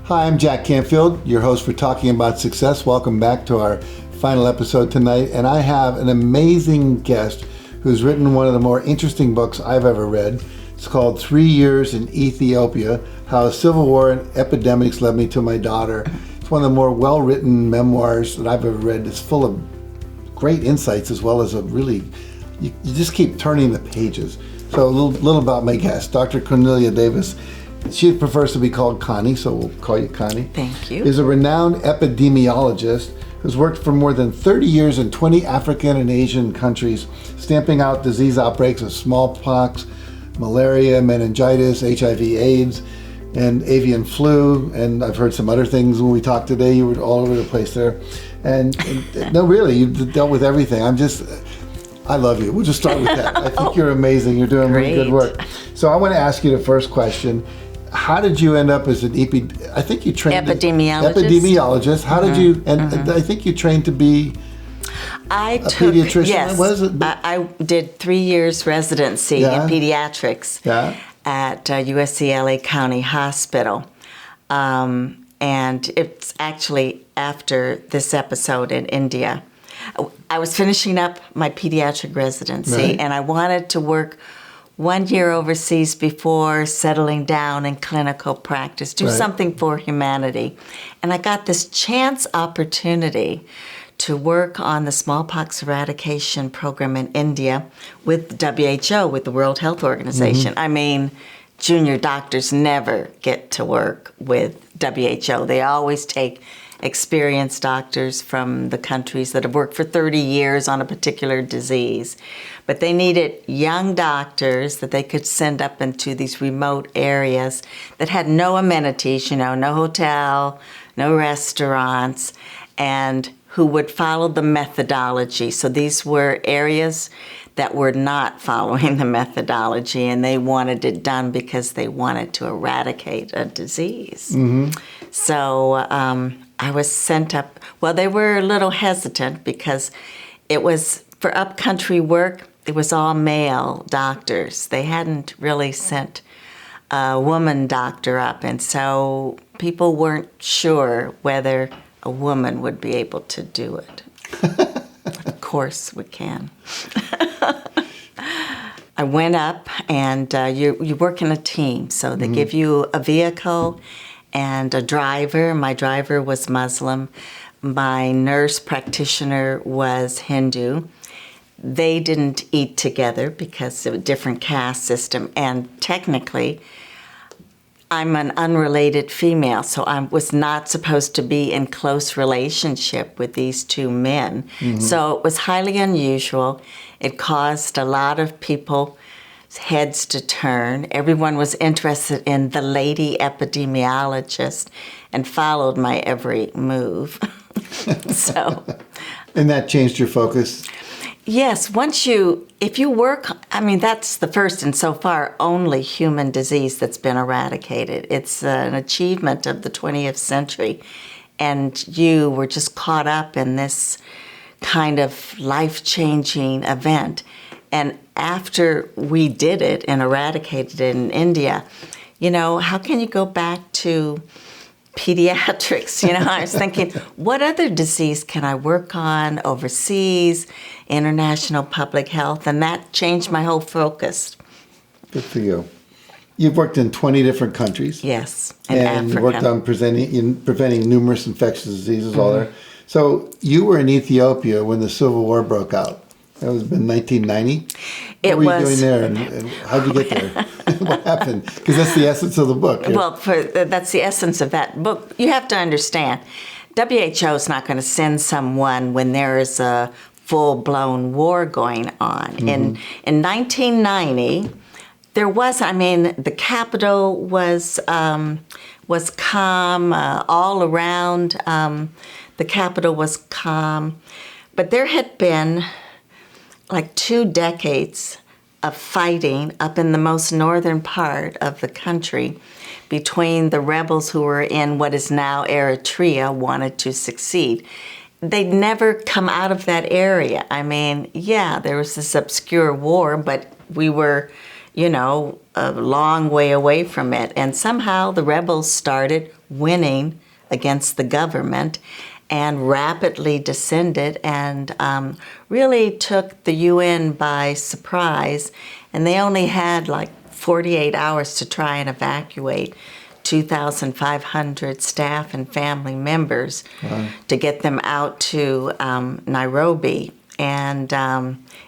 Hi, I'm Jack Canfield, your host for Talking About Success. Welcome back to our final episode tonight. And I have an amazing guest who's written one of the more interesting books I've ever read. It's called 3 Years in Ethiopia, How a Civil War and Epidemics Led Me to My Daughter. It's one of the more well-written memoirs that I've ever read. It's full of great insights as well as a really, you just keep turning the pages. So a little about my guest, Dr. Cornelia Davis. She prefers to be called Connie, so we'll call you Connie. Thank you. Is a renowned epidemiologist who's worked for more than 30 years in 20 African and Asian countries, stamping out disease outbreaks of smallpox, malaria, meningitis, HIV/AIDS, and avian flu. And I've heard some other things when we talked today. You were all over the place there. And no, really, you've dealt with everything. I love you. We'll just start with that. I think you're amazing. You're doing really good work. So I want to ask you the first question. How did you end up as an I think you trained epidemiologist. How did you, and I think you trained to be a pediatrician. Yes, was it? I did 3 years residency in pediatrics at USC County Hospital. And it's actually after this episode in India. I was finishing up my pediatric residency, and I wanted to work 1 year overseas before settling down in clinical practice, do something for humanity. And I got this chance opportunity to work on the smallpox eradication program in India with WHO, with the World Health Organization. I mean, junior doctors never get to work with WHO. They always take experienced doctors from the countries that have worked for 30 years on a particular disease. But they needed young doctors that they could send up into these remote areas that had no amenities, no hotel, no restaurants, and who would follow the methodology. So these were areas that were not following the methodology, and they wanted it done because they wanted to eradicate a disease. So I was sent up. Well, they were a little hesitant because it was, for upcountry work, it was all male doctors. They hadn't really sent a woman doctor up, and so people weren't sure whether a woman would be able to do it. Of course we can. I went up, and you work in a team, so they give you a vehicle and a driver. My driver was Muslim. My nurse practitioner was Hindu. They didn't eat together because of a different caste system, and technically, I'm an unrelated female, so I was not supposed to be in close relationship with these two men. So it was highly unusual. It caused a lot of people's heads to turn. Everyone was interested in the lady epidemiologist and followed my every move. And that changed your focus? Yes, if you work, that's the first and so far only human disease that's been eradicated. It's an achievement of the 20th century, and you were just caught up in this kind of life-changing event. And after we did it and eradicated it in India, how can you go back to pediatrics? I was thinking, what other disease can I work on overseas, international public health? And that changed my whole focus. Good for you. You've worked in 20 different countries. Yes, in Africa. You worked on preventing numerous infectious diseases all there. So you were in Ethiopia when the Civil War broke out. That was in 1990? What were you doing there, and how'd you get there? What happened? Because that's the essence of the book. Well, that's the essence of that book. You have to understand, WHO is not going to send someone when there is a full-blown war going on. In 1990, there was, the capital was calm all around. The capital was calm. But there had been like 2 decades of fighting up in the most northern part of the country between the rebels who were in what is now Eritrea, wanted to succeed. They'd never come out of that area. There was this obscure war, but we were, a long way away from it. And somehow the rebels started winning against the government and rapidly descended and really took the UN by surprise. And they only had like 48 hours to try and evacuate 2,500 staff and family members to get them out to Nairobi. And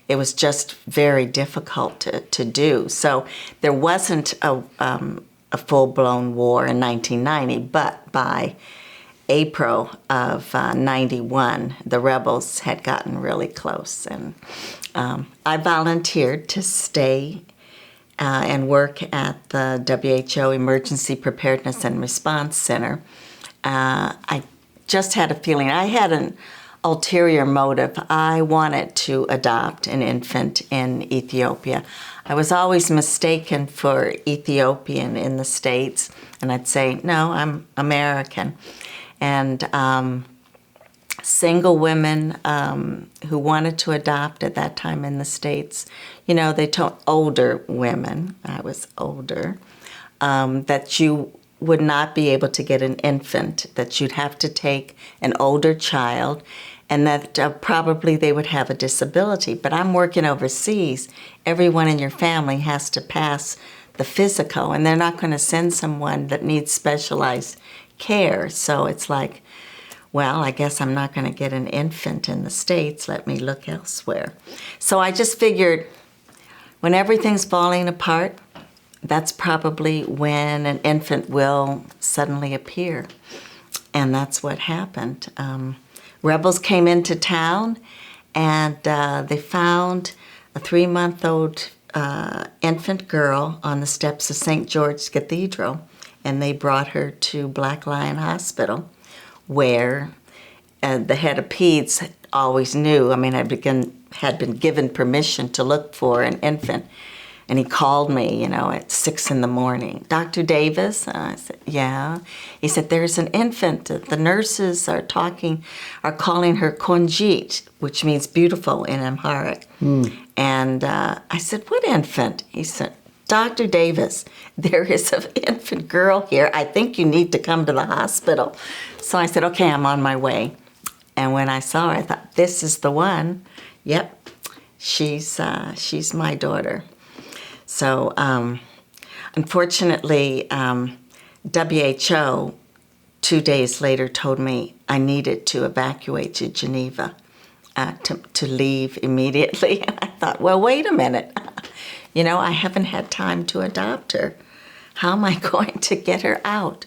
it was just very difficult to do. So there wasn't a full-blown war in 1990, but by April of 91, the rebels had gotten really close. And I volunteered to stay and work at the WHO Emergency Preparedness and Response Center. I just had a feeling, I had an ulterior motive. I wanted to adopt an infant in Ethiopia. I was always mistaken for Ethiopian in the States, and I'd say, no, I'm American. And single women who wanted to adopt at that time in the States, you know, they told older women, I was older, that you would not be able to get an infant, that you'd have to take an older child, and that probably they would have a disability. But I'm working overseas. Everyone in your family has to pass the physical, and they're not going to send someone that needs specialized care. So it's like, well, I guess I'm not going to get an infant in the States. Let me look elsewhere. So I just figured when everything's falling apart, that's probably when an infant will suddenly appear. And that's what happened. Rebels came into town, and they found a 3-month-old infant girl on the steps of St. George's Cathedral, and they brought her to Black Lion Hospital, where the head of peds always knew, I mean, had been given permission to look for an infant. And he called me, you know, at 6 a.m. Dr. Davis? I said, yeah. He said, there's an infant. The nurses are calling her Konjit, which means beautiful in Amharic. And I said, what infant? He said, Dr. Davis, there is an infant girl here. I think you need to come to the hospital. So I said, okay, I'm on my way. And when I saw her, I thought, this is the one. Yep, she's my daughter. So unfortunately, WHO 2 days later told me I needed to evacuate to Geneva, to leave immediately. And I thought, well, wait a minute. You know, I haven't had time to adopt her. How am I going to get her out?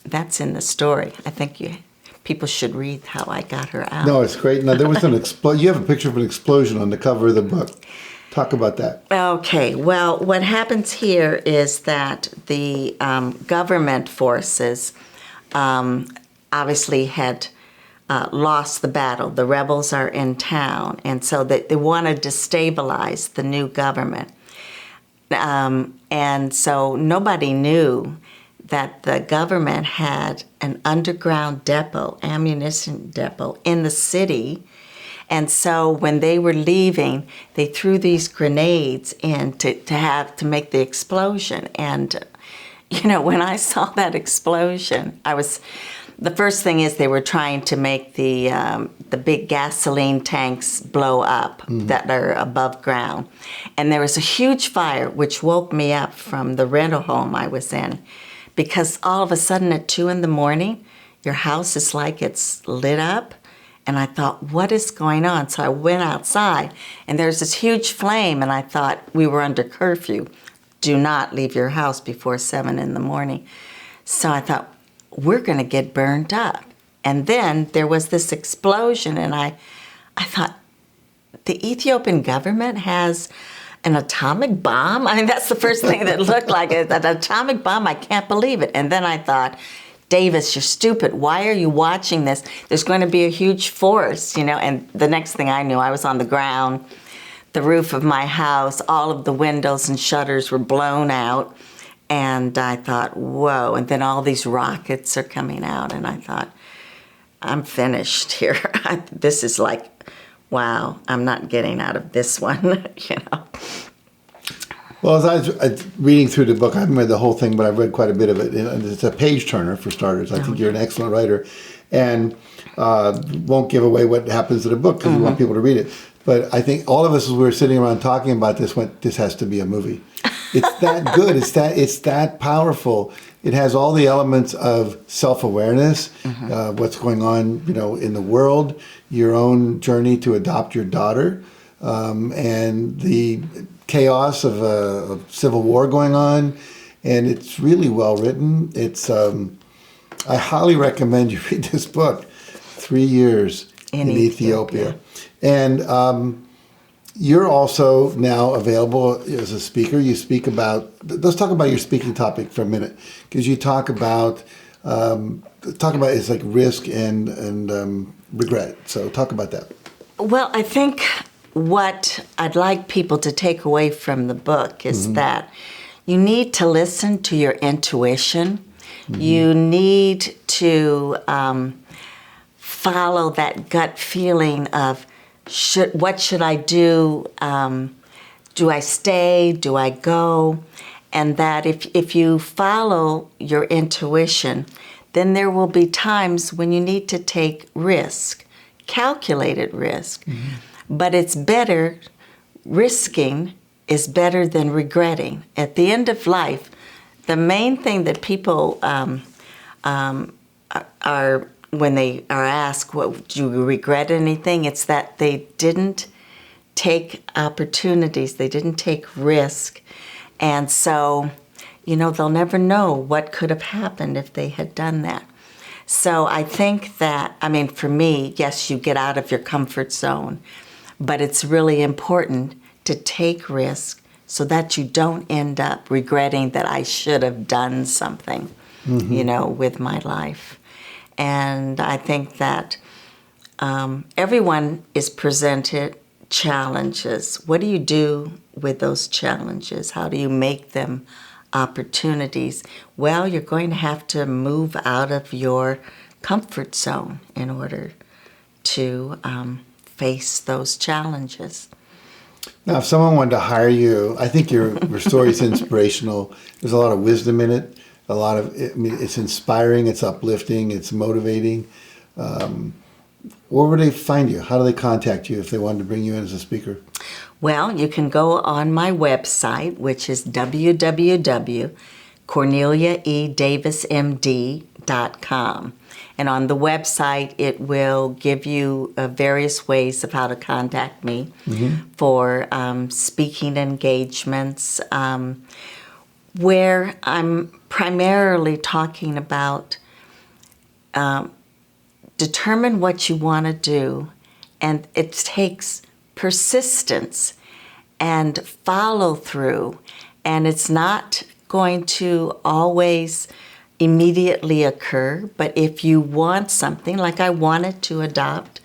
That's in the story. I think people should read how I got her out. No, it's great. Now, there was an you have a picture of an explosion on the cover of the book. Talk about that. Okay. Well, what happens here is that the government forces obviously had lost the battle. The rebels are in town, and so they want to destabilize the new government. And so nobody knew that the government had an underground depot, ammunition depot, in the city. And so when they were leaving, they threw these grenades in to make the explosion. And, you know, when I saw that explosion, the first thing is they were trying to make the big gasoline tanks blow up that are above ground. And there was a huge fire, which woke me up from the rental home I was in, because all of a sudden at 2 a.m, your house is like it's lit up. And I thought, what is going on? So I went outside, and there's this huge flame, and I thought we were under curfew. Do not leave your house before 7 a.m. So I thought, we're going to get burned up. And then there was this explosion, and I thought, the Ethiopian government has an atomic bomb? I mean, that's the first thing that looked like it, an atomic bomb. I can't believe it. And then I thought, Davis, you're stupid. Why are you watching this? There's going to be a huge force, you know. And the next thing I knew, I was on the ground, the roof of my house, all of the windows and shutters were blown out. And I thought, whoa. And then all these rockets are coming out. And I thought, I'm finished here. This is like, wow, I'm not getting out of this one, you know. Well, as I was reading through the book, I haven't read the whole thing, but I've read quite a bit of it. And it's a page turner for starters. I think you're an excellent writer, and won't give away what happens to the book because we want people to read it. But I think all of us, as we were sitting around talking about this, went, "This has to be a movie." It's that good. It's that powerful. It has all the elements of self-awareness, what's going on, in the world, your own journey to adopt your daughter, and the chaos of civil war going on, and it's really well written. It's I highly recommend you read this book, 3 Years in Ethiopia. And you're also now available as a speaker. You speak about, let's talk about your speaking topic for a minute, because you talk about it's like risk and regret. So talk about that. Well, I think what I'd like people to take away from the book is that you need to listen to your intuition. You need to follow that gut feeling of what should I do? Do I stay? Do I go? And that if you follow your intuition, then there will be times when you need to take risk, calculated risk. But it's better, risking is better than regretting. At the end of life, the main thing that people are, when they are asked, do you regret anything? It's that they didn't take opportunities, they didn't take risk. And so, they'll never know what could have happened if they had done that. So I think that, for me, yes, you get out of your comfort zone, but it's really important to take risk so that you don't end up regretting that I should have done something, with my life. And I think that everyone is presented challenges. What do you do with those challenges? How do you make them opportunities? Well, you're going to have to move out of your comfort zone in order to face those challenges. Now, if someone wanted to hire you, I think your story is inspirational. There's a lot of wisdom in it. It's inspiring, it's uplifting, it's motivating. Where would they find you? How do they contact you if they wanted to bring you in as a speaker? Well, you can go on my website, which is www.corneliaedavismd.com. And on the website, it will give you various ways of how to contact me for speaking engagements, where I'm primarily talking about determine what you want to do, and it takes persistence and follow through, and it's not going to always immediately occur, but if you want something, like I wanted to adopt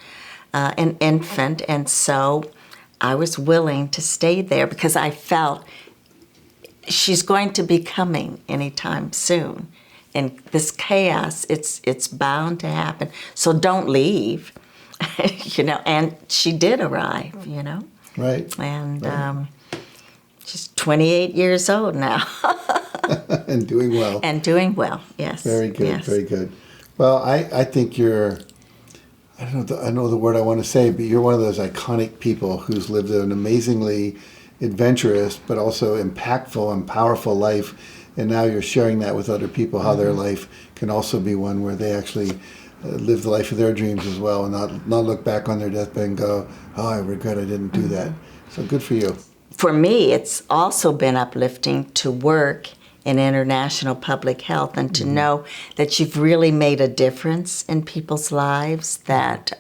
an infant, and so I was willing to stay there because I felt she's going to be coming anytime soon. And this chaos, it's bound to happen. So don't leave, and she did arrive, Right. And she's 28 years old now. And doing well. And doing well, yes. Very good, yes. Very good. Well, I think you're, I don't know the word I want to say, but you're one of those iconic people who's lived an amazingly adventurous but also impactful and powerful life, and now you're sharing that with other people, how their life can also be one where they actually live the life of their dreams as well, and not look back on their deathbed and go, oh, I regret I didn't do that. So good for you. For me, it's also been uplifting to work in international public health and to know that you've really made a difference in people's lives, that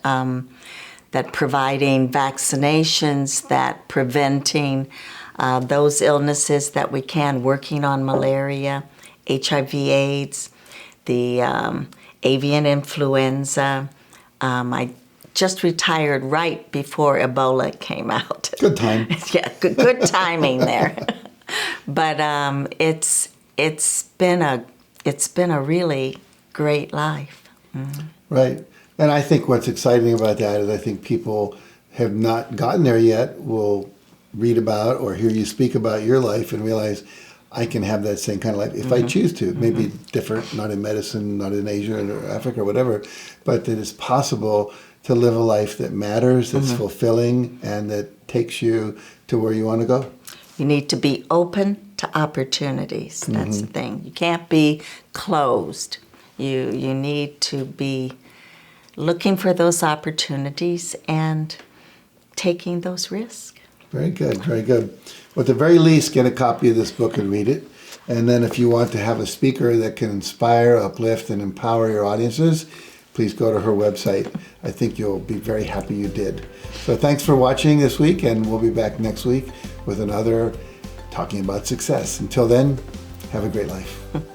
that providing vaccinations, that preventing those illnesses that we can, working on malaria, HIV/AIDS, the avian influenza. I just retired right before Ebola came out. Good time. Yeah, good timing there. But it's been a really great life. Right. And I think what's exciting about that is I think people have not gotten there yet will read about or hear you speak about your life and realize I can have that same kind of life if I choose to. Maybe different, not in medicine, not in Asia or Africa or whatever, but that it's possible to live a life that matters, that's fulfilling, and that takes you to where you want to go. You need to be open to opportunities. That's the thing. You can't be closed. You need to be looking for those opportunities and taking those risks. Very good, very good. Well, at the very least, get a copy of this book and read it. And then if you want to have a speaker that can inspire, uplift, and empower your audiences, please go to her website. I think you'll be very happy you did. So thanks for watching this week, and we'll be back next week with another Talking About Success. Until then, have a great life.